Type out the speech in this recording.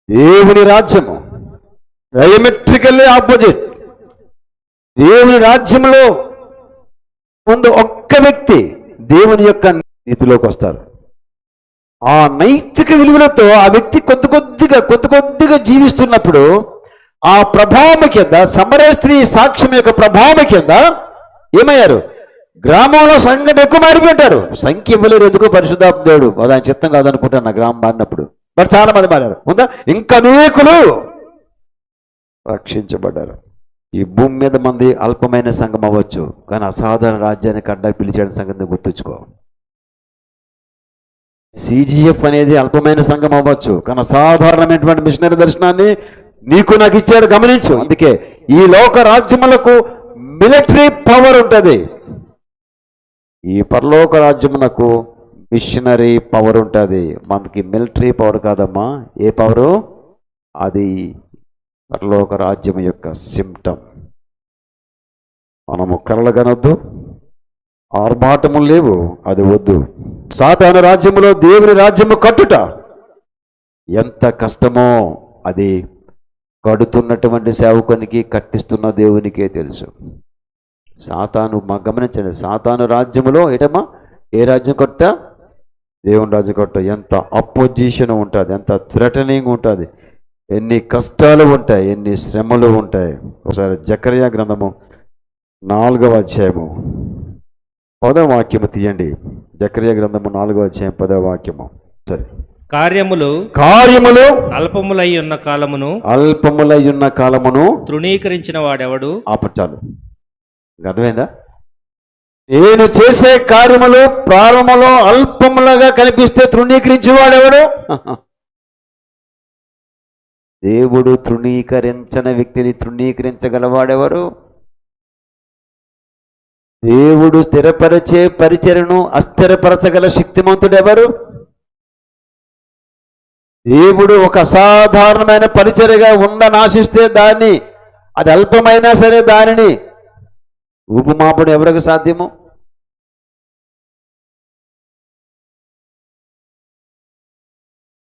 దేవుని రాజ్యము diametrically opposite. దేవుని రాజ్యంలో ముందు ఒక్క వ్యక్తి దేవుని యొక్క నీతిలోకి వస్తారు. ఆ నైతిక విలువలతో ఆ వ్యక్తి కొద్ది కొద్దిగా జీవిస్తున్నప్పుడు ఆ ప్రభావం కింద, సమరయ స్త్రీ సాక్ష్యం యొక్క ప్రభావం కింద ఏమయ్యారు? గ్రామంలో సంఘటన ఎక్కువ మారిపోయింటారు. సంఖ్య ఇవ్వలేరు, ఎందుకో పరిశుద్ధాత్మ దేవుడు అది ఆయన చిత్తం కాదనుకుంటాను నా గ్రామం మారినప్పుడు. బట్ చాలా మంది మారారు. ఉందా? ఇంకా అనేకులు రక్షించబడ్డారు. ఈ భూమి మీద మంది అల్పమైన సంఘం అవ్వచ్చు, కానీ అసాధారణ రాజ్యానికి అడ్డా పిలిచాడని సంగతిని గుర్తుంచుకో. CGF అనేది అల్పమైన సంఘం అవ్వచ్చు, కానీ అసాధారణమైనటువంటి మిషనరీ దర్శనాన్ని నీకు నాకు ఇచ్చాడు, గమనించు. అందుకే ఈ లోక రాజ్యములకు మిలిటరీ పవర్ ఉంటుంది, ఈ పరలోక రాజ్యమునకు మిషనరీ పవర్ ఉంటుంది. మనకి మిలిటరీ పవర్ కాదమ్మా. ఏ పవరు? అది పరలోక రాజ్యం యొక్క సిమ్టమ్. మనము కలలు కనొద్దు, ఆర్భాటములు లేవు, అది వద్దు. సాతాను రాజ్యములో దేవుని రాజ్యము కట్టుట ఎంత కష్టమో అది కడుతున్నటువంటి సేవకునికి, కట్టిస్తున్న దేవునికే తెలుసు. సాతాను గమనించండి, సాతాను రాజ్యములో ఏటమ్మా? ఏ రాజ్యం కొట్ట? దేవుని రాజ్యం కొట్ట. ఎంత అపోజిషన్ ఉంటుంది, ఎంత థ్రెటనింగ్ ఉంటుంది, ఎన్ని కష్టాలు ఉంటాయి, ఎన్ని శ్రమలు ఉంటాయి. ఒకసారి జకర్యా గ్రంథము 4వ అధ్యాయము 10వ వాక్యము తీయండి. జకర్యా గ్రంథము 4వ అధ్యాయం 10వ వాక్యము. సరే. కార్యములు అల్పములై ఉన్న కాలమును తృణీకరించిన వాడెవడు? చాలు, అర్థమైందా? నేను చేసే కార్యములు ప్రారంభంలో అల్పములుగా కనిపిస్తే తృణీకరించేవాడెవడు? దేవుడు తృణీకరించని వ్యక్తిని తృణీకరించగలవాడెవరు? దేవుడు స్థిరపరిచే పరిచర్యను అస్థిరపరచగల శక్తిమంతుడెవరు? దేవుడు ఒక అసాధారణమైన పరిచర్యగా ఉందని ఆశిస్తే దాన్ని, అది అల్పమైనా సరే దానిని ఊపుమాపడం ఎవరికి సాధ్యము?